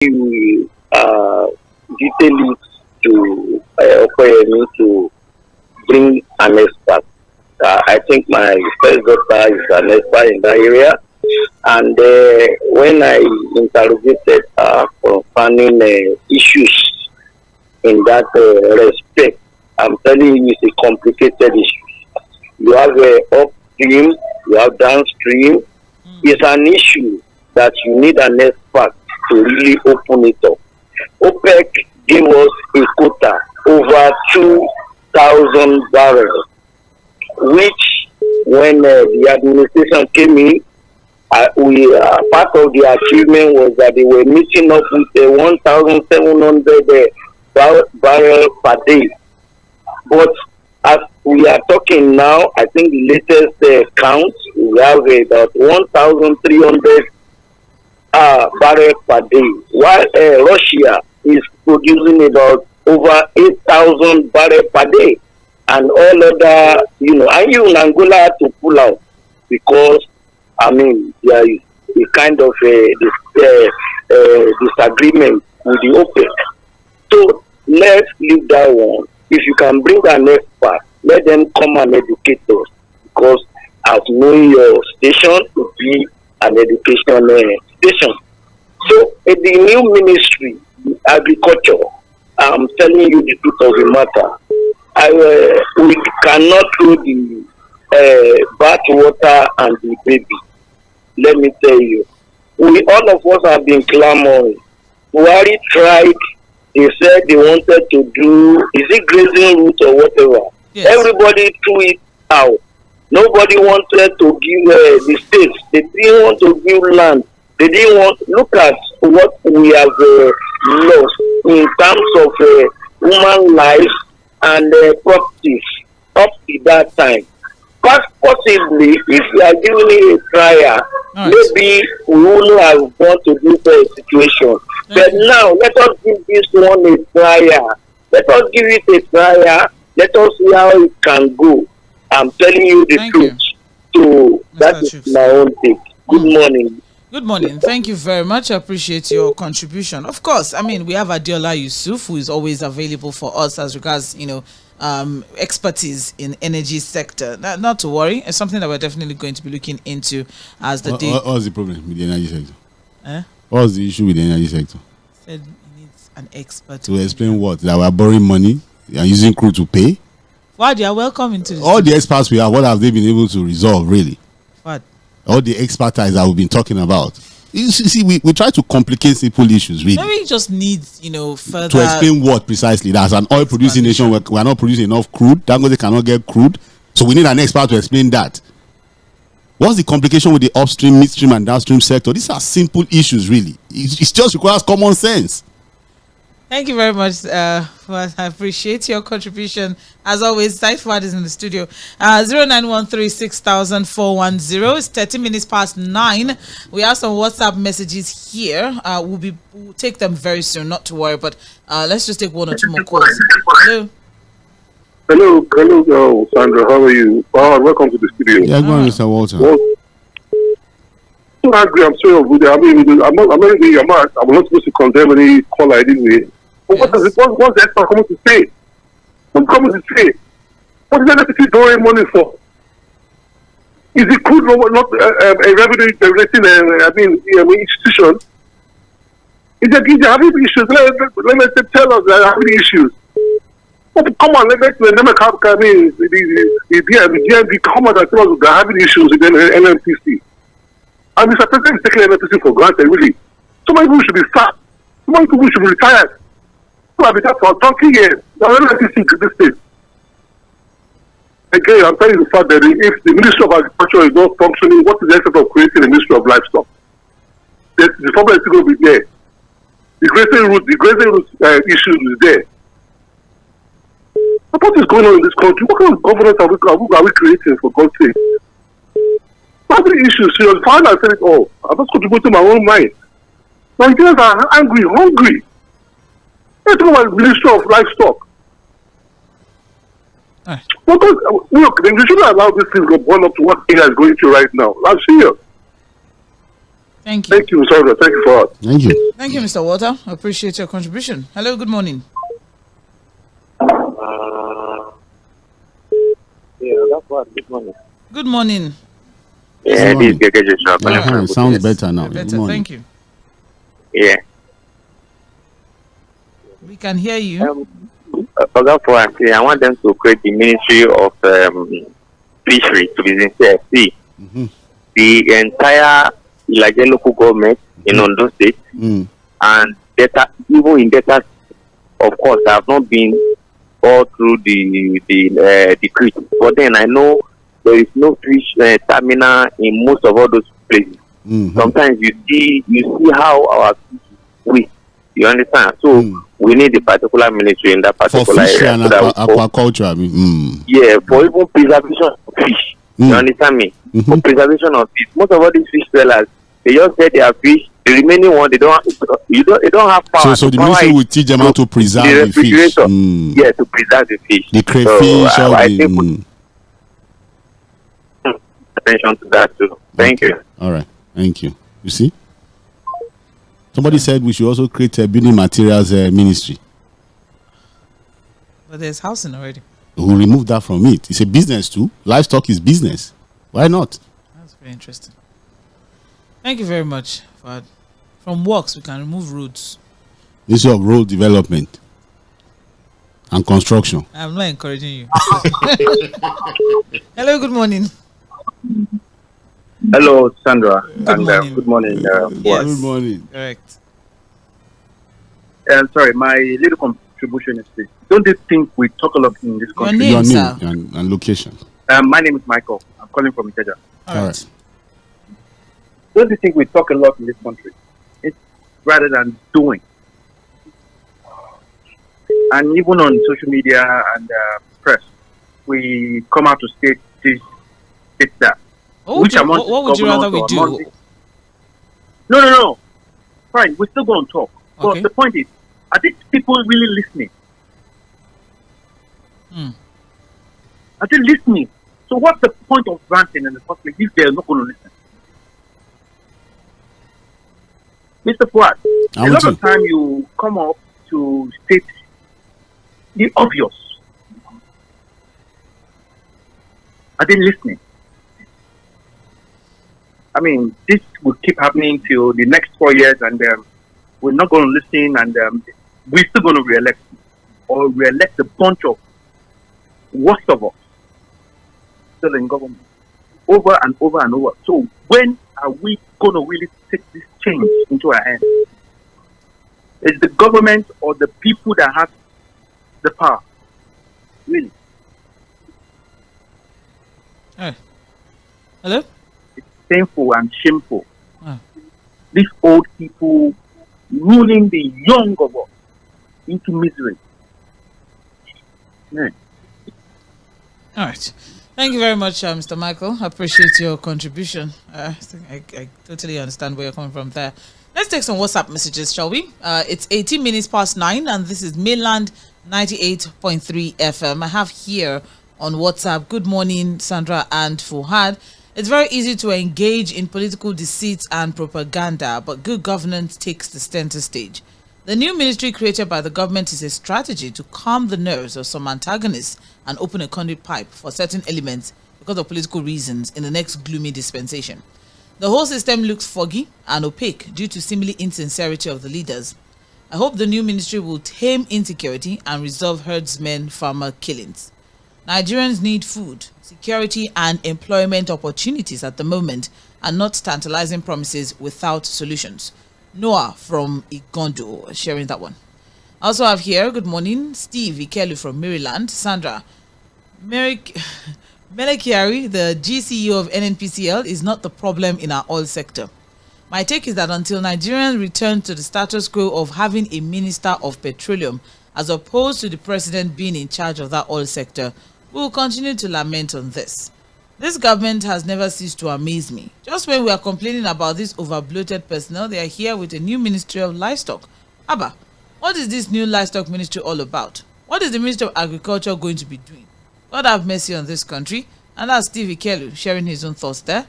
we detail it to Okoyemi to bring an expert. I think my first daughter is an expert in that area, and when I interrogated her concerning issues in that respect, I'm telling you, it's a complicated issue. You have upstream, you have downstream. It's an issue that you need an expert to really open it up. OPEC gave us a quota over 2,000 barrels, which when the administration came in, part of the achievement was that they were meeting up with 1,700 barrels per day. But as we are talking now, I think the latest count, we have about 1,300 barrels per day, while Russia is producing about over 8,000 barrels per day, and all other, and even Angola had to pull out because, there is a kind of disagreement with the OPEC. So let's leave that one. If you can bring an expert, let them come and educate us, because as knowing your station to be an education station. So in the new ministry, agriculture, I'm telling you the truth of the matter. We cannot throw the bath water and the baby. Let me tell you, all of us have been clamoring. Buhari tried. They said they wanted to do, is it grazing route or whatever? Yes. Everybody threw it out. Nobody wanted to give the states. They didn't want to give land. They didn't want. Look at what we have lost in terms of human life and properties up to that time. But possibly, if we are giving it a trial, maybe we wouldn't have gone to this situation. But now, let us give this one a trial. Let us give it a trial. Let us see how it can go. I'm telling you the truth. So that is my own take. Good morning. Good morning. Thank you very much. I appreciate your contribution. Of course, we have Adeola Yusuf, who is always available for us as regards, expertise in energy sector. Not to worry. It's something that we're definitely going to be looking into as the day. What's the problem with the energy sector? What's the issue with the energy sector? Said he needs an expert to explain what? That we're borrowing money and using crude to pay? Wow, they are welcome into this. All the experts we have, what have they been able to resolve, really? What? All the expertise that we've been talking about. You see, we try to complicate simple issues, really. Maybe it just needs, further... To explain what precisely? That's an oil-producing nation. We're not producing enough crude. Dangote cannot get crude. So we need an expert to explain that. What's the complication with the upstream, midstream, and downstream sector? These are simple issues, really. It just requires common sense. Thank you very much. I appreciate your contribution. As always, Saifwad is in the studio. 0913-6000-410. It's 30 minutes past 9. We have some WhatsApp messages here. We'll take them very soon, not to worry. But let's just take one or two more calls. Hello. Hello, Sandra. How are you? Welcome to the studio. Yeah, go on, Mr. Walter. I'm angry. I'm sorry. I'm not supposed to condemn any caller anyway. But what's the expert coming to say? What's coming to say? What is the NNPC borrowing money for? Is it crude not a revenue generating institution? If they're having issues, let them tell us they're having issues. But come on, the DMV come out and tell us they're having issues with the NNPC. And Mr. President is taking NNPC for granted, really. So many people should be sacked. So many people should be retired. So I've been there for 20 years. Now NNPC to this state. Again, I'm telling you the fact that if the Ministry of Agriculture is not functioning, what is the essence of creating a Ministry of Livestock? The problem is still going to be there. The grazing route issue is there. But what is going on in this country? What kind of governance are we creating, for God's sake? Family issues, serious. Fine, I said it all. I'm just contributing my own mind. Nigerians are angry, hungry. Let's talk about the Ministry of Livestock. Because, look, they shouldn't allow this thing to go burn up to what Kenya is going through right now. I'm serious. Thank you. Thank you, Sandra. Thank you for us. Thank you. Thank you, Mr. Walter. I appreciate your contribution. Hello, good morning. Yeah, that's what. Good morning. Good morning. Yeah, morning. this is Joshua. It sounds better now. Better, Good morning. thank you. Yeah. We can hear you. I want them to create the Ministry of Fishery to be sincere. See, the entire Ilaje local government in Ondo State and data, even in data, of course, have not been all through the decree. But then I know there is no fish terminal in most of all those places. Sometimes you see how our fish waste. You understand? So we need a particular ministry in that particular for fish area. and So aquaculture, I mean. yeah, for even preservation of fish. You understand me? For preservation of fish. Most of all these fish sellers, they just say they are fish. The remaining one, they don't have power. So the ministry will teach them how to preserve the fish. Yeah, to preserve the fish. The crayfish, so, all I the. think put attention to that too. Thank you. All right. Thank you. You see? Somebody said we should also create a building materials ministry. But there's housing already. We'll remove that from it. It's a business too. Livestock is business. Why not? That's very interesting. Thank you very much. From works, we can remove roads. Issue of road development and construction. I'm not encouraging you. Hello, good morning. Hello, Sandra. Good morning. Good morning. Yes. Good morning. Correct. Sorry, my little contribution is this. Don't you think we talk a lot in this Your country? name, Your sir. name and location. My name is Michael. I'm calling from Ikeja. All right. Don't you think we talk a lot in this country? It's rather than doing. And even on social media and press, we come out to state this, state that. What would you rather we do? No. Fine, we're still going to talk. Okay. But the point is, are these people really listening? Are they listening? So what's the point of ranting in the first place if they're not going to listen? Mr. Fuad, a lot of time you come up to state the obvious. Are they listening? I mean, this will keep happening till the next 4 years, and we're not going to listen, and we're still going to re-elect, or re-elect a bunch of worst of us still in government, over and over and over. So when are we going to really take this change into our hands? Is the government or the people that have the power? Really? Hello? It's painful and shameful. Oh. These old people ruling the young of us into misery. Man. All right. Thank you very much, Mr. Michael. I appreciate your contribution. I totally understand where you're coming from there. Let's take some WhatsApp messages, shall we? It's 18 minutes past 9, and this is Mainland 98.3 FM. I have here on WhatsApp, good morning, Sandra and Fuhad. It's very easy to engage in political deceit and propaganda, but good governance takes the center stage. The new ministry created by the government is a strategy to calm the nerves of some antagonists and open a conduit pipe for certain elements because of political reasons in the next gloomy dispensation. The whole system looks foggy and opaque due to seemingly insincerity of the leaders. I hope the new ministry will tame insecurity and resolve herdsmen farmer killings. Nigerians need food, security and employment opportunities at the moment, and not tantalizing promises without solutions. Noah from Igondo sharing that one. I also have here, good morning, Steve Ikelu from Maryland. Sandra, Melekiari, the GCEO of NNPCL, is not the problem in our oil sector. My take is that until Nigerians return to the status quo of having a minister of petroleum as opposed to the president being in charge of that oil sector, we will continue to lament on this. This government has never ceased to amaze me. Just when we are complaining about this over-bloated personnel, they are here with a new Ministry of Livestock. Abba, what is this new Livestock Ministry all about? What is the Ministry of Agriculture going to be doing? God have mercy on this country. And that's Steve Ikelu sharing his own thoughts there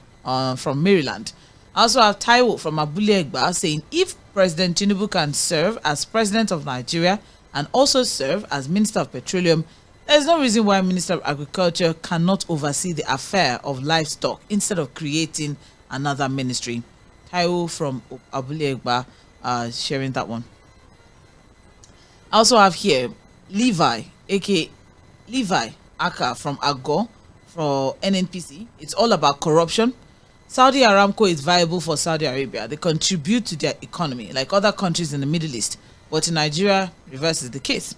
from Maryland. I also have Taiwo from Mᴏᴏᴏ saying, if President Tinubu can serve as President of Nigeria and also serve as Minister of Petroleum, there's no reason why Minister of Agriculture cannot oversee the affair of livestock instead of creating another ministry. Taiwo from Mᴏᴏᴏ sharing that one. I also have here Levi, aka Levi Aka from Ago for NNPC. It's all about corruption. Saudi Aramco is viable for Saudi Arabia. They contribute to their economy like other countries in the Middle East. But in Nigeria, reverse is the case.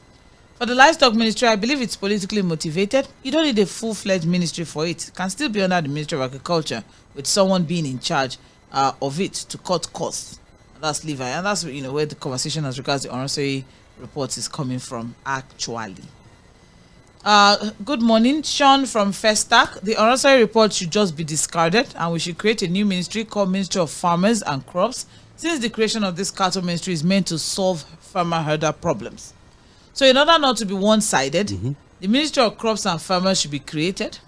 For the livestock ministry, I believe it's politically motivated. You don't need a full-fledged ministry for it. It can still be under the Ministry of Agriculture with someone being in charge of it to cut costs. That's Levi. And that's where the conversation as regards the Oronsoye reports is coming from, actually. Good morning, Sean from FESTAC. The Oronsoye report should just be discarded and we should create a new ministry called Ministry of Farmers and Crops, since the creation of this cattle ministry is meant to solve farmer herder problems. So in order not to be one-sided, the Ministry of Crops and Farmers should be created.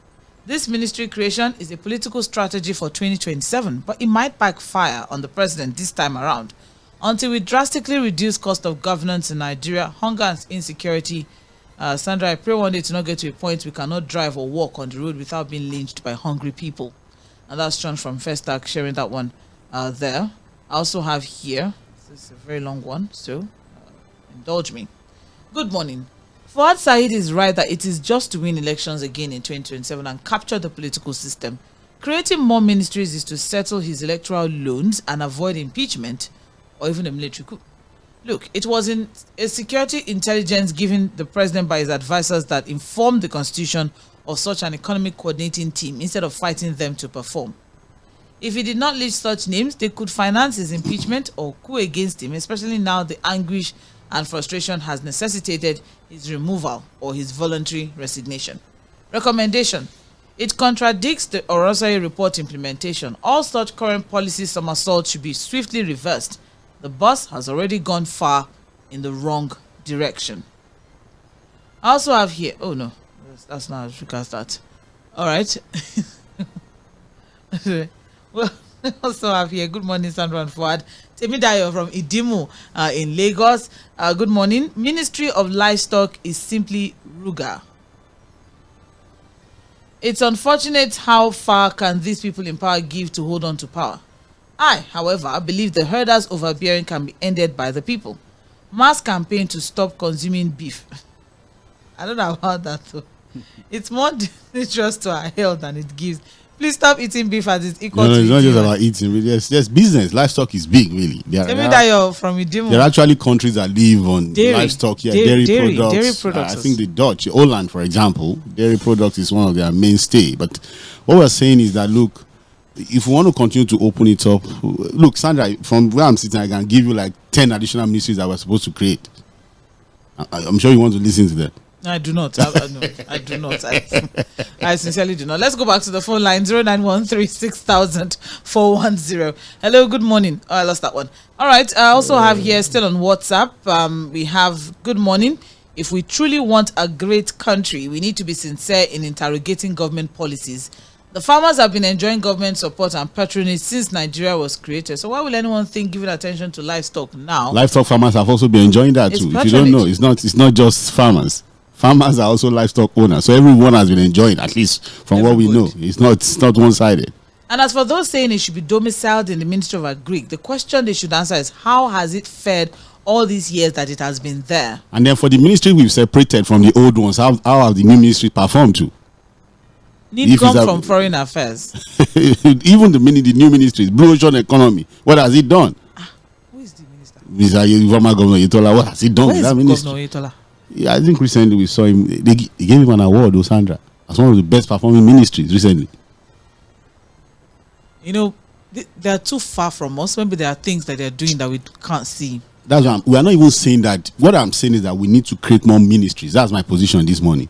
This ministry creation is a political strategy for 2027, but it might backfire on the president this time around. Until we drastically reduce cost of governance in Nigeria, hunger and insecurity, Sandra, I pray one day to not get to a point we cannot drive or walk on the road without being lynched by hungry people. And that's John from FESTAC sharing that one there. I also have here, this is a very long one, so indulge me. Good morning. Fuad Said is right that it is just to win elections again in 2027 and capture the political system. Creating more ministries is to settle his electoral loans and avoid impeachment or even a military coup. Look, it was in a security intelligence given the president by his advisors that informed the constitution of such an economic coordinating team instead of fighting them to perform. If he did not list such names, they could finance his impeachment or coup against him, especially now the anguish and frustration has necessitated his removal or his voluntary resignation. Recommendation. It contradicts the Oronsoye report implementation. All such current policy somersaults should be swiftly reversed. The bus has already gone far in the wrong direction. I also have here, oh no, that's not as regards that. All right. Well, I also have here, good morning, Sandra and Fuad. Temidayo from Idimu in Lagos. Good morning. Ministry of Livestock is simply Ruga. It's unfortunate how far can these people in power give to hold on to power. I, however, believe the herders' overbearing can be ended by the people. Mass campaign to stop consuming beef. I don't know about that though. It's more dangerous to our health than it gives. Please stop eating beef as it's equal to it's not just about eating. Really. Yes, business. Livestock is big, really. There are actually countries that live on livestock. Yeah, dairy products. I think the Dutch, Holland, for example, dairy products is one of their mainstay. But what we're saying is that, look, if we want to continue to open it up, look, Sandra, from where I'm sitting, I can give you like 10 additional ministries that we're supposed to create. I'm sure you want to listen to that. I do not. I do not. I sincerely do not. Let's go back to the phone line 0913-6000-410. Hello, good morning. Oh, I lost that one. All right. I also have here still on WhatsApp. We have good morning. If we truly want a great country, we need to be sincere in interrogating government policies. The farmers have been enjoying government support and patronage since Nigeria was created. So why will anyone think giving attention to livestock now? Livestock farmers have also been enjoying that too. Patronage. If you don't know, it's not just farmers. Farmers are also livestock owners. So everyone has been enjoying, at least from what we know. It's not one-sided. And as for those saying it should be domiciled in the Ministry of Agri, the question they should answer is, how has it fared all these years that it has been there? And then for the ministry we've separated from the old ones, how have the new ministry performed too? Need come from foreign affairs. Even the new ministries, Blue Ocean Economy, what has it done? Who is the minister? Mr. Former Governor Yetola, what has it done? Where is Governor Yetola? Yeah, I think recently we saw him. They gave him an award, Sandra, as one of the best performing ministries recently. You know, they are too far from us. Maybe there are things that they are doing that we can't see. That's why we are not even saying that. What I'm saying is that we need to create more ministries. That's my position this morning.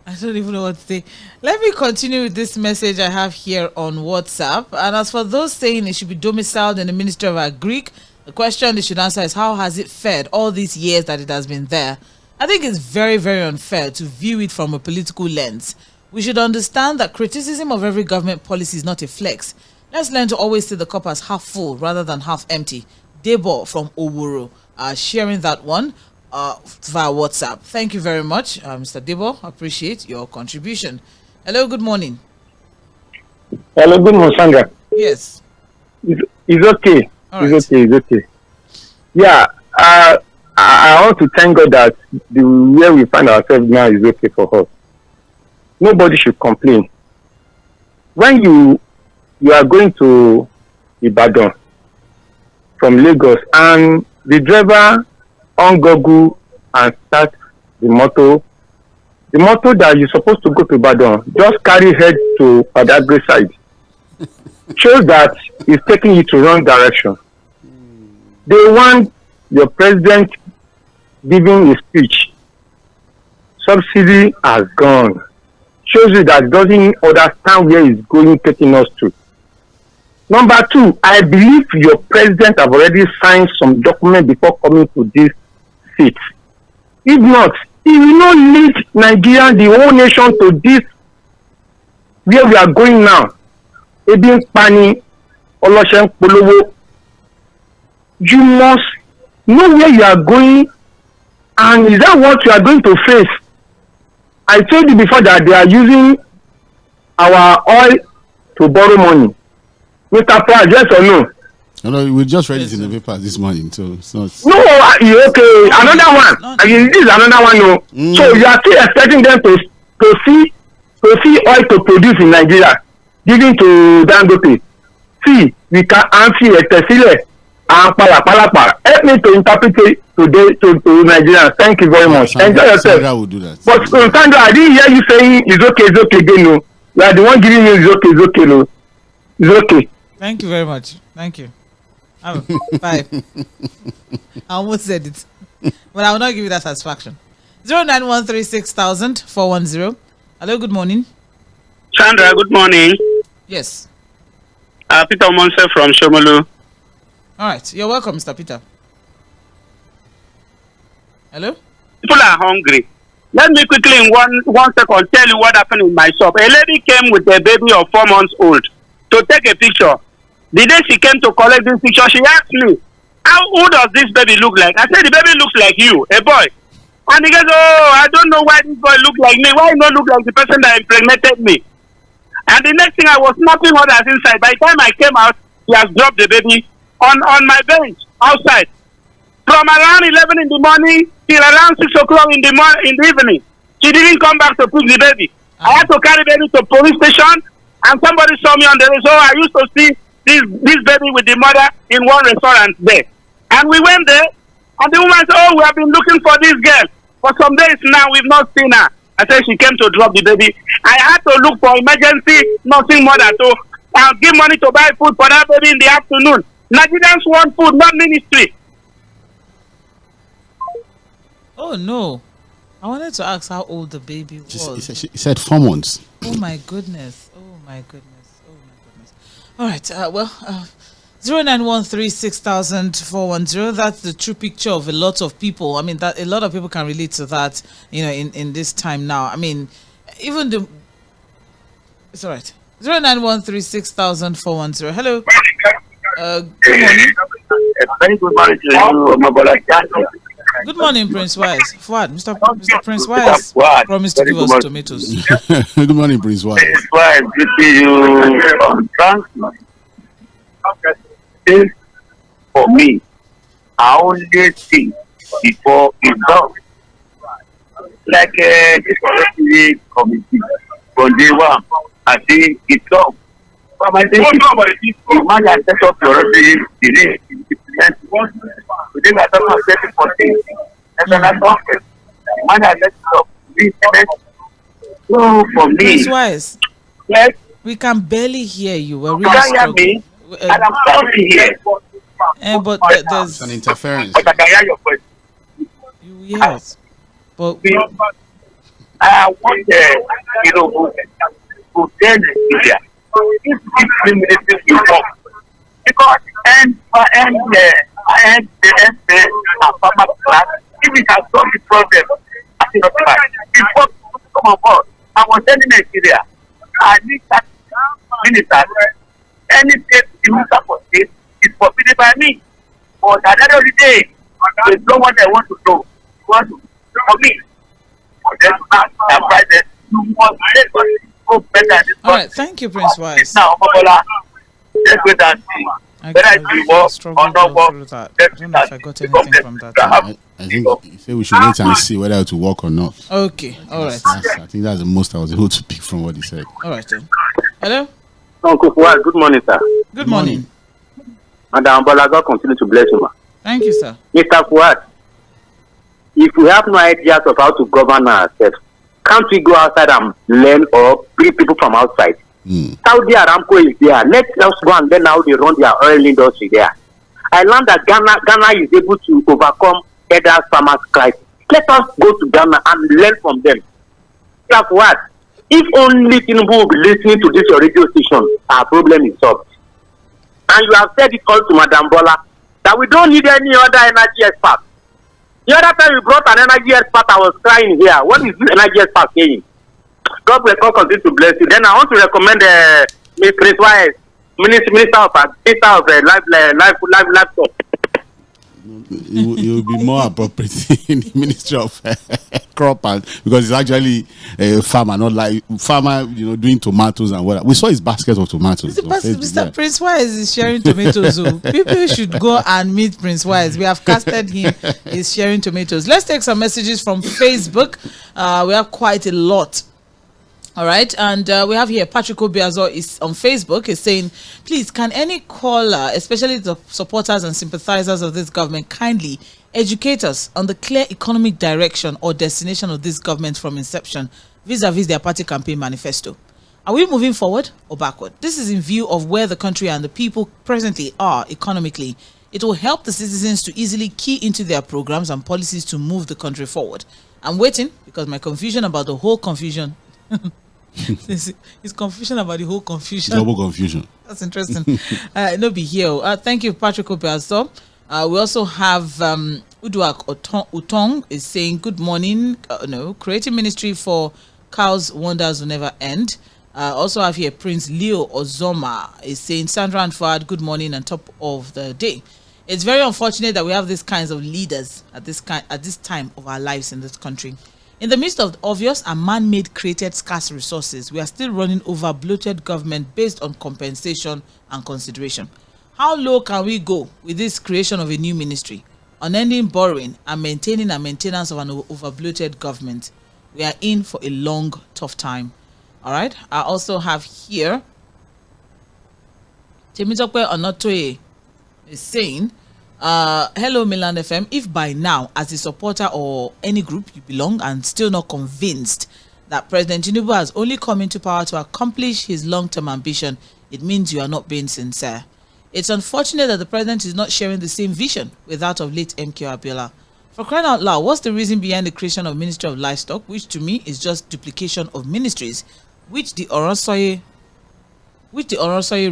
I don't even know what to say. Let me continue with this message I have here on WhatsApp. And as for those saying it should be domiciled in the Ministry of Agri, the question they should answer is, how has it fared all these years that it has been there? I think it's very, very unfair to view it from a political lens. We should understand that criticism of every government policy is not a flex. Let's learn to always see the cup as half full rather than half empty. Debo from Oworo sharing that one via WhatsApp. Thank you very much, Mr. Debo. Appreciate your contribution. Hello, good morning. Hello, good morning, Sandra. Yes. It's okay. All it's okay. Yeah, I want to thank God that where we find ourselves now is okay for us. Nobody should complain. When you are going to Ibadan from Lagos and the driver on Google and start the motor that you're supposed to go to Ibadan just carry head to Padagre side shows that he's taking you to wrong direction. They want your president giving a speech. Subsidy has gone. Shows you that doesn't understand where he's going, taking us to. Number two, I believe your president have already signed some document before coming to this seat. If not, he will not lead Nigeria, the whole nation, to this where we are going now. Ebin Pani, Oloshen Polowo. You must know where you are going, and is that what you are going to face? I told you before that they are using our oil to borrow money. Mr. Pratt, yes or no? No, we just read it in the paper this morning, so it's not. No, okay, another one. This is another one. No. So you are still expecting them to see oil to produce in Nigeria, giving to Dangote. See, we can answer it. Help me to interpret it today to Nigerians. Thank you very much. Sandra, enjoy yourself. Sandra will do that. But Sandra, I didn't hear you saying it's okay again. No, you are the one giving me it's okay. No, it's okay. Thank you very much. Thank you. Bye. I almost said it, but I will not give you that satisfaction. 09136 410. Hello, good morning. Sandra, good morning. Yes. Peter Monse from Shomolu. All right, you're welcome, Mr. Peter. Hello? People are hungry. Let me quickly in one second tell you what happened in my shop. A lady came with a baby of 4 months old to take a picture. The day she came to collect this picture, she asked me, who does this baby look like? I said, the baby looks like you, a boy. And he goes, oh, I don't know why this boy look like me. Why he not look like the person that impregnated me? And the next thing, I was snapping others inside. By the time I came out, he has dropped the baby on my bench outside. From around 11 in the morning till around 6 o'clock in the evening. She didn't come back to pick the baby. I had to carry the baby to police station, and somebody saw me on the road. So I used to see this baby with the mother in one restaurant there. And we went there, and the woman said, oh, we have been looking for this girl. For some days now, we've not seen her. I said she came to drop the baby. I had to look for emergency nursing mother to give money to buy food for that baby in the afternoon. Nigerians want food, not ministry. Oh, no. I wanted to ask how old the baby was. He said 4 months. Oh, my goodness. All right. 09136 That's the true picture of a lot of people. I mean, that a lot of people can relate to that, in this time now. I mean, even it's all right. 09136 Hello. Good morning. Very good morning to you, Good morning, Prince Wise. Fuad, Mr. Prince Wise promised to give us tomatoes. Good morning, Prince Wise. Prince Wise, good to see you on transport. For me, I only think before it's done. Like this refugee committee from day one, I think it's done. But I think the man that set up your refugee delay within that time setting for things. That's another topic. The man that set up so for me, Prince Wise, yes, we can barely hear you. We're really you can hear struggling. me, and I'm sorry here. But there's An interference. But I can hear your voice. yes. But I want to tell Nigeria if this ministry will come, because and farmer class, if it has solved the problem, I think not bad. Before come on board, I was telling Nigeria, I need that minister, any state minister for state is forbidden by me. But at the end of the day, they know what they want to do. They want to for me. For them to have that prices, you must go better. All right, thank you, Prince Wise. Now, Omobola, let's wait and see. Whether it will work or not work. I don't know if I got anything from that. I think you say we should wait and see whether it will work or not. Okay, all right. I think that's the most I was able to pick from what he said. All right, then. Hello? Uncle Fuad, good morning, sir. Good morning. Madam Bola, God continue to bless you, ma. Thank you, sir. Mr. Fuad, if we have no ideas of how to govern ourselves, can't we go outside and learn or bring people from outside? Saudi Aramco is there. Let us go and learn how they run their oil industry there. I learned that Ghana is able to overcome other farmers' crisis. Let us go to Ghana and learn from them. That's what. If only Tinubu will be listening to this your radio station, our problem is solved. And you have said it all to Madam Bola that we don't need any other energy expert. The other time you brought an energy expert, I was crying here. What is this energy expert saying? God will continue to bless you. Then I want to recommend Prince Wise, Minister of Livestock. It will be more appropriate in the Ministry of Crop and because it's actually a farmer, not like farmer, doing tomatoes and whatever. We saw his basket of tomatoes. Mr. Prince Wise is sharing tomatoes. People should go and meet Prince Wise. We have casted him. He's sharing tomatoes. Let's take some messages from Facebook. We have quite a lot. All right, and we have here Patrick Obiazo is on Facebook. Is saying, please, can any caller, especially the supporters and sympathizers of this government, kindly educate us on the clear economic direction or destination of this government from inception vis-a-vis their party campaign manifesto? Are we moving forward or backward? This is in view of where the country and the people presently are economically. It will help the citizens to easily key into their programs and policies to move the country forward. I'm waiting because my confusion about the whole confusion. It's confusion about the whole confusion. Double confusion. That's interesting. No be here. Thank you, Patrick Obiazo. We also have Uduak Utong is saying good morning. Creating ministry for cows wonders will never end. Also have here Prince Leo Ozoma is saying Sandra and Fuad, good morning and top of the day. It's very unfortunate that we have these kinds of leaders at this time of our lives in this country. In the midst of the obvious and man-made created scarce resources, we are still running over bloated government based on compensation and consideration. How low can we go with this creation of a new ministry, unending borrowing and maintaining and maintenance of an over-bloated government? We are in for a long, tough time. All right. I also have here Temitope Onotoye is saying, hello Milan FM, if by now as a supporter or any group you belong and still not convinced that President Tinubu has only come into power to accomplish his long-term ambition, it means you are not being sincere. It's unfortunate that the president is not sharing the same vision with that of late MK Abiola. For crying out loud, what's the reason behind the creation of Ministry of Livestock, which to me is just duplication of ministries, which the Oronsoye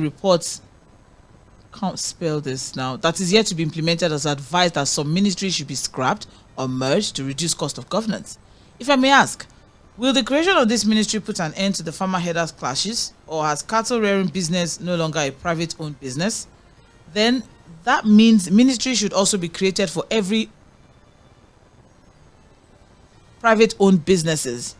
reports, can't spell this now, that is yet to be implemented, as advised that some ministries should be scrapped or merged to reduce cost of governance. If I may ask, will the creation of this ministry put an end to the farmer headers clashes, or has cattle rearing business no longer a private owned business? Then that means ministry should also be created for every private owned businesses.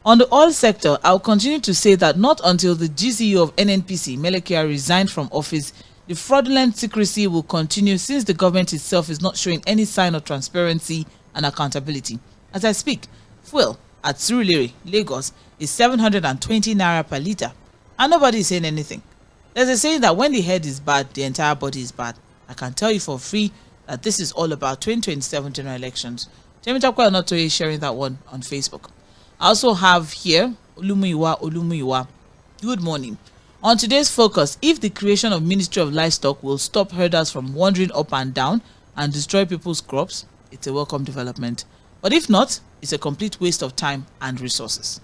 On the oil sector, I'll continue to say that not until the GCU of NNPC, Melekia, resigned from office, the fraudulent secrecy will continue, since the government itself is not showing any sign of transparency and accountability. As I speak, fuel at Surulere, Lagos is 720 naira per litre, and nobody is saying anything. There's a saying that when the head is bad, the entire body is bad. I can tell you for free that this is all about 2027 general elections. Temitope Onotoye is sharing that one on Facebook. I also have here Olumuyiwa. Good morning. On today's focus, if the creation of Ministry of Livestock will stop herders from wandering up and down and destroy people's crops, it's a welcome development. But if not, it's a complete waste of time and resources.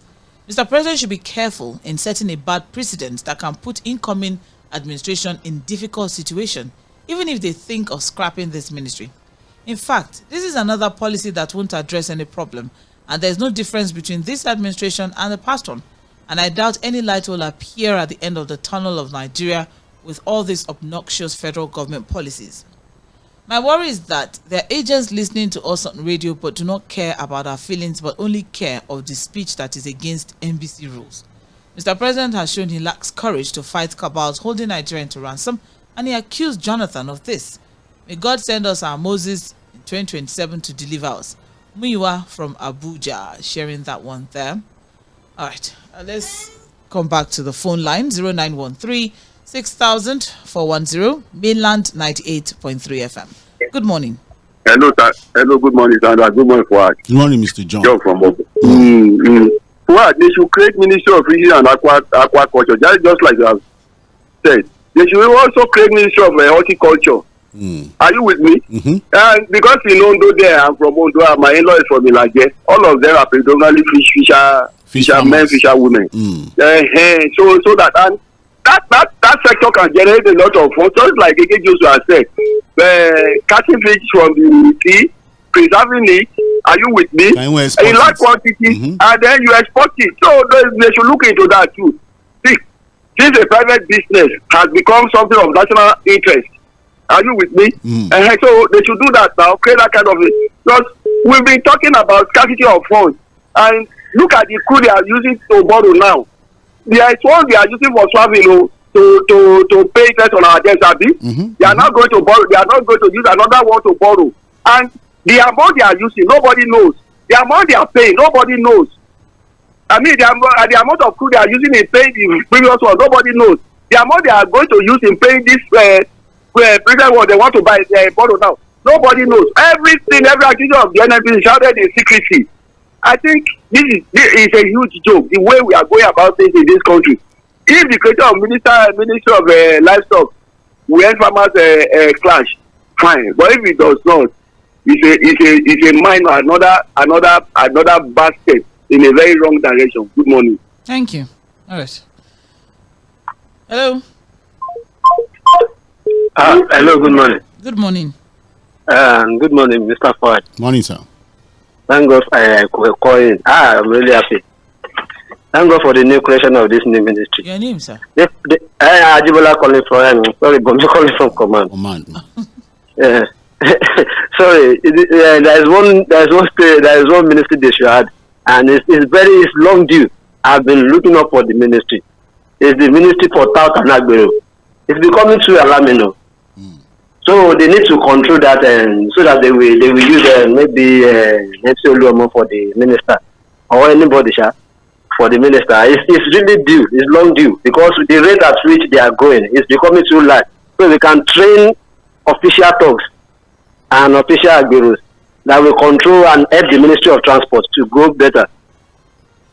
Mr. President should be careful in setting a bad precedent that can put incoming administration in difficult situation, even if they think of scrapping this ministry. In fact, this is another policy that won't address any problem, And there's no difference between this administration and the past one. And I doubt any light will appear at the end of the tunnel of Nigeria with all these obnoxious federal government policies. My worry is that there are agents listening to us on radio but do not care about our feelings but only care of the speech that is against NBC rules. Mr. President has shown he lacks courage to fight cabals holding Nigeria into ransom, and he accused Jonathan of this. May God send us our Moses in 2027 to deliver us. Muyiwa from Abuja sharing that one there. All right, let's come back to the phone line. 0913 6000 410, mainland 98.3 FM. Good morning. Hello, sir. Hello, good morning, Sandra. Good morning, Fuad. Good morning, Mr. John. John from Bobo. Fuad, they should create Ministry of Fisheries and Aquaculture, just like you have said. They should also create Ministry of Horticulture. Are you with me? And because in Ondo there, I'm from Ondo, my in-law is from Ilaje. All of them are predominantly fishermen, fisherwomen. So that and that sector can generate a lot of funds, just like Eke Joshua said. Catching fish from the sea, preserving it. Are you with me? In large quantity, and then you export it. So they should look into that too. See, since a private business has become something of national interest. Are you with me? So they should do that now, create that kind of it. Because we've been talking about scarcity of funds, and look at the crew they are using to borrow now. There is one they are using for swabbing to pay interest on our debt, They are not going to borrow. They are not going to use another one to borrow. And the amount they are using, nobody knows. The amount they are paying, nobody knows. I mean, the amount of crew they are using in paying the previous one, nobody knows. The amount they are going to use in paying this present one they want to buy borrow now, nobody knows. Everything, every activity of the NNPC is shrouded in secrecy. I think this is a huge joke, the way we are going about things in this country. If the creator of Ministry of Livestock will end farmers clash, fine. But if it does not, it's a minor, another basket in a very wrong direction. Good morning. Thank you. All right. Hello. Hello, good morning. Good morning. Good morning, Mr. Ford. Morning, sir. Thank God for calling. I'm really happy. Thank God for the new creation of this new ministry. Your name, sir? Ajibola calling from, sorry, but I'm calling from command. Yeah. Sorry, there is one ministry they should add, and it's long due. I've been looking up for the ministry. It's the ministry for South and Agbero. It's becoming too alarming. So they need to control that, so that they will use maybe M쏘ɪᴜᴜ for the minister or anybody for the minister. It's really due. It's long due because the rate at which they are going is becoming too large. So we can train official thugs and official agberos that will control and help the Ministry of Transport to go better.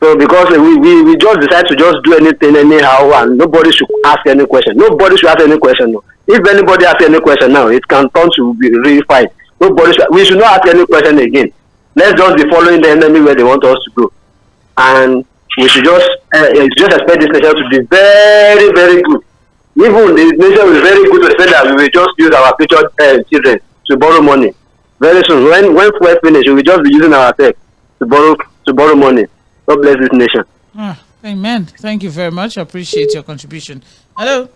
So because we just decide to just do anything anyhow, and nobody should ask any question. Nobody should ask any question. No. If anybody asks any question now, it can turn to be really fine. We should not ask any question again. Let's just be following the enemy where they want us to go, and we should just expect this nation to be very, very good. Even the nation will be very good to expect that we will just use our future children to borrow money very soon. When we finish, we will just be using ourselves to borrow money. God bless this nation. Amen. Thank you very much. I appreciate your contribution. Hello.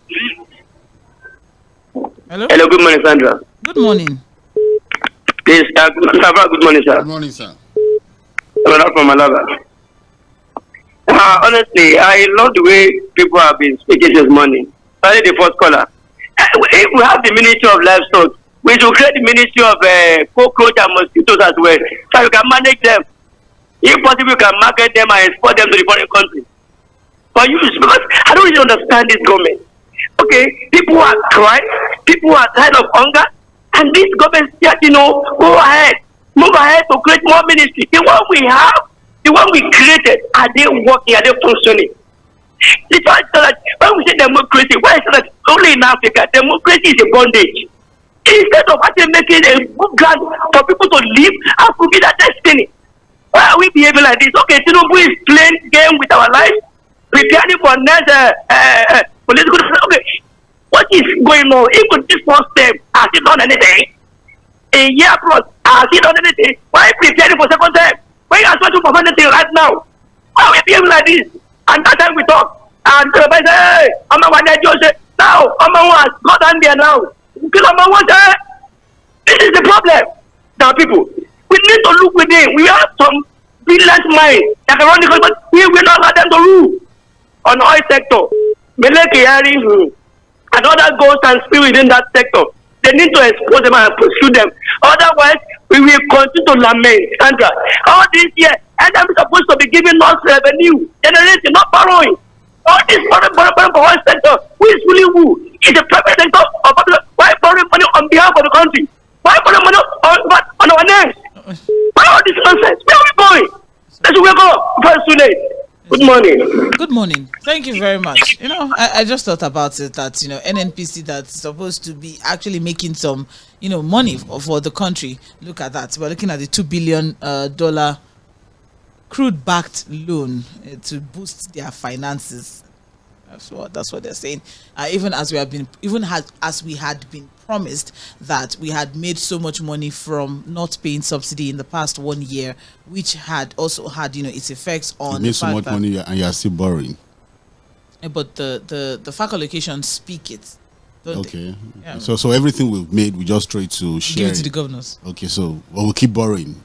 Hello. Hello. Good morning, Sandra. Good morning. Please, good morning, sir. Good morning, sir. I'm from Malaba. Honestly, I love the way people have been speaking this morning. Sorry, the first caller. If we have the Ministry of Livestock, we should create the Ministry of cockroach and mosquitoes as well, so we can manage them. If possible, we can market them and export them to the foreign country for use. Because I don't really understand this government. Okay, people are crying, people are tired of hunger, and this government said, go ahead, move ahead to create more ministry. The one we have, the one we created, are they working? Are they functioning? The fact that when we say democracy, why is it that only in Africa democracy is a bondage? Instead of actually making a good ground for people to live and to be their destiny. Why are we behaving like this? Okay, TINUBU is playing game with our lives, preparing for next political. Okay, what is going on? Even this first step, has he done anything? A year plus, has he done anything? Why preparing for second step? When you are searching for anything right now, why we behave like this? And that time we talk, and the say, hey, I'm a one that you say, now, I'm a one, not on there now. Because I'm a one there. This is the problem. Now, people, we need to look within. We have some brilliant minds that can run the country, but we will not allow them to rule on the oil sector. 𝐴ᴏᴏ and other ghosts and spirits in that sector. They need to expose them and pursue them. Otherwise, we will continue to lament. Sandra, all this year, and I'm supposed to be giving us revenue, generating, not borrowing. All this borrowing for one sector. Who is really who? Is the private sector or public? Why borrowing money on behalf of the country? Why borrowing money on our names? Why all this nonsense? Where are we going? Let's wake up before it's too late. Good morning. Good morning. Thank you very much. I just thought about it that, NNPC that's supposed to be actually making some, money for the country. Look at that. We're looking at the $2 billion crude-backed loan to boost their finances. That's what they're saying. Even as we had been promised that we had made so much money from not paying subsidy in the past 1 year, which had also had its effects on. You made so much money and you are still borrowing. But the FAC allocations speak it. Okay. Yeah. So everything we've made, we just try to share. Give it to the governors. Okay. So we'll keep borrowing.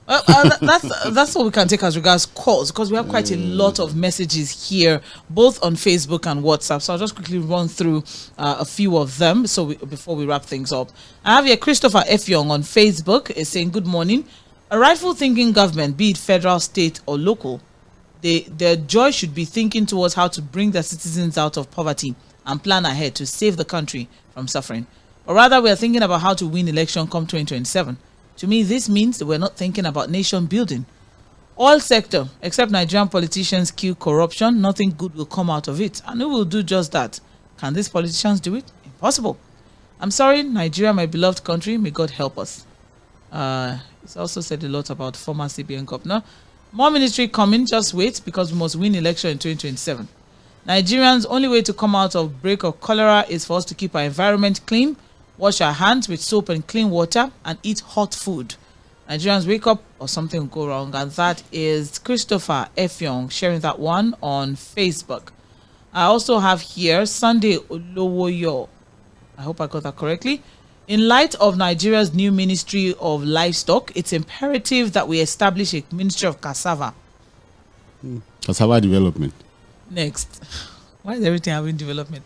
That's what we can take as regards calls, because we have quite a lot of messages here, both on Facebook and WhatsApp. So I'll just quickly run through a few of them before we wrap things up. I have here Christopher Efyong on Facebook is saying, good morning. A rightful thinking government, be it federal, state or local, their joy should be thinking towards how to bring their citizens out of poverty and plan ahead to save the country from suffering. Or rather, we are thinking about how to win election come 2027. To me, this means that we're not thinking about nation building. All sector, except Nigerian politicians kill corruption, nothing good will come out of it. And who will do just that? Can these politicians do it? Impossible. I'm sorry, Nigeria, my beloved country, may God help us. It's also said a lot about former CBN governor. More ministry coming, just wait, because we must win election in 2027. Nigerians' only way to come out of break of cholera is for us to keep our environment clean, wash our hands with soap and clean water, and eat hot food. Nigerians wake up or something will go wrong. And that is Christopher Efyong sharing that one on Facebook. I also have here Sunday Olowoyo. I hope I got that correctly. In light of Nigeria's new Ministry of Livestock, it's imperative that we establish a Ministry of Cassava. Cassava development. Next. Why is everything having development?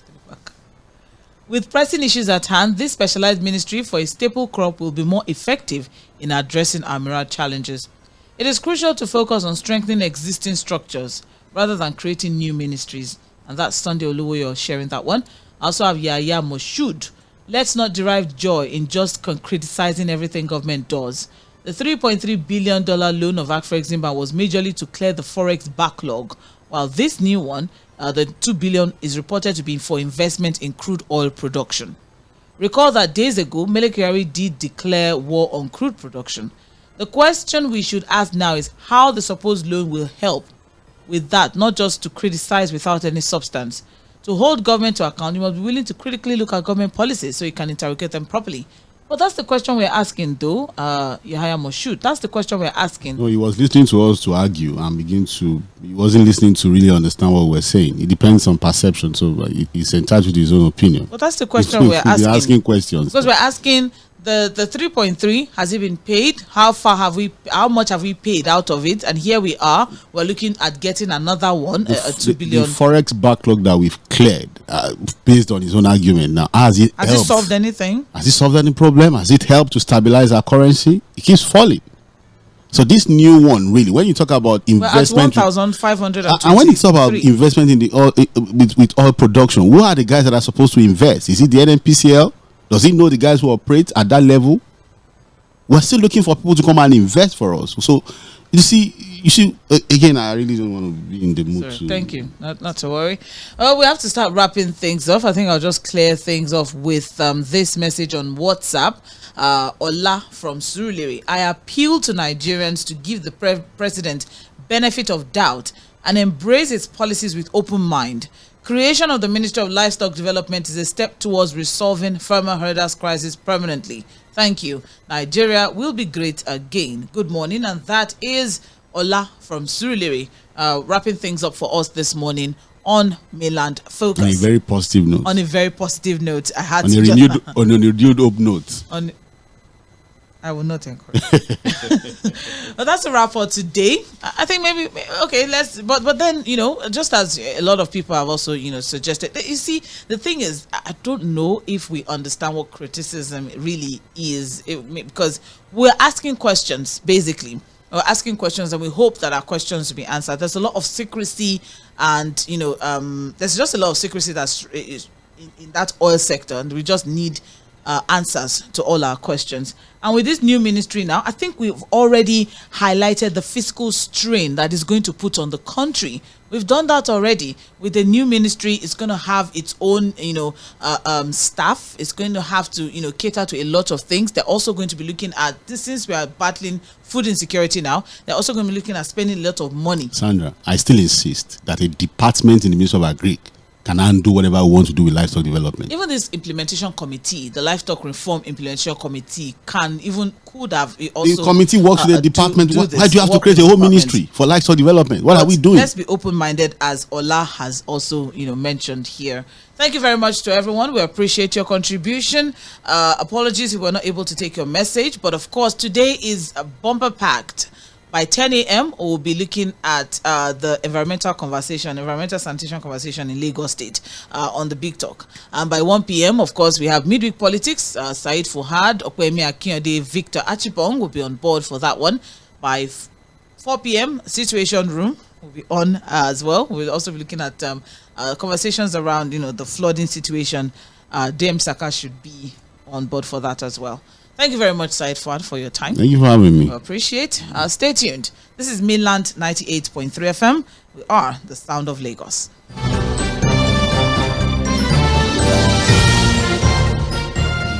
With pressing issues at hand, this specialized ministry for a staple crop will be more effective in addressing our myriad challenges. It is crucial to focus on strengthening existing structures rather than creating new ministries. And that's Sunday Oluwoyo sharing that one. I also have Yaya Moshood. Let's not derive joy in just criticizing everything government does. The $3.3 billion loan of Afreximbank was majorly to clear the forex backlog, while this new one, the $2 billion, is reported to be for investment in crude oil production. Recall that days ago, 𝐴ᴏᴏ did declare war on crude production. The question we should ask now is how the supposed loan will help with that, not just to criticize without any substance. To hold government to account, you must be willing to critically look at government policies so you can interrogate them properly. But that's the question we're asking, though, Yahaya Moshood. That's the question we're asking. No, he was listening to us to argue and he wasn't listening to really understand what we're saying. It depends on perception, so he's entitled to his own opinion. But that's the question we're asking. We're asking questions. Because we're asking the 3.3, has it been paid? How much have we paid out of it? And here we are, we're looking at getting another one, $2 billion. The forex backlog that we've cleared, based on his own argument now, has it solved anything? Has it solved any problem? Has it helped to stabilize our currency? It keeps falling. So this new one, really, when you talk about investment, 1,500, and when you talk about investment in the oil, with oil production, who are the guys that are supposed to invest? Is it the NNPCL? Does he know the guys who operate at that level? We're still looking for people to come and invest for us. So, you see, again, I really don't want to be in the mood. Sorry, thank you. Not to worry. We have to start wrapping things off. I think I'll just clear things off with this message on WhatsApp. Ola from Surulere. I appeal to Nigerians to give the president benefit of doubt and embrace its policies with open mind. Creation of the Ministry of Livestock Development is a step towards resolving farmer herders crisis permanently. Thank you. Nigeria will be great again. Good morning, and that is Ola from Surulere, wrapping things up for us this morning on Mainland Focus. On a very positive note. On a very positive note, I had on to a renewed hope note. I will not encourage. But that's a wrap for today. I think maybe okay. But then just as a lot of people have also suggested. You see, the thing is, I don't know if we understand what criticism really is, because we're asking questions basically. We're asking questions, and we hope that our questions will be answered. There's a lot of secrecy, and there's just a lot of secrecy that's in that oil sector, and we just need answers to all our questions. And with this new ministry now, I think we've already highlighted the fiscal strain that is going to put on the country. We've done that already. With the new ministry, it's going to have its own, staff. It's going to have to, cater to a lot of things. They're also going to be looking at this, since we are battling food insecurity now. They're also going to be looking at spending a lot of money. Sandra, I still insist that a department in the Ministry of Agri can undo whatever we want to do with livestock development. Even this implementation committee, the livestock reform implementation committee, could have also. The committee works with the department. Why do you have to create a whole ministry for livestock development? What are we doing? Let's be open-minded, as Ola has also mentioned here. Thank you very much to everyone. We appreciate your contribution. Apologies if we were not able to take your message, but of course today is bumper packed. By 10 a.m., we'll be looking at the environmental sanitation conversation in Lagos State on the Big Talk. And by 1 p.m., of course, we have midweek politics. Said Fuhad, 𝐴ᴏᴏᴜ Akinode, Victor Achibong will be on board for that one. By 4 p.m., Situation Room will be on as well. We'll also be looking at conversations around, the flooding situation. Dame Saka should be on board for that as well. Thank you very much, Said Fuad, for your time. Thank you for having me. We appreciate. Stay tuned. This is Mainland 98.3 FM. We are the sound of Lagos.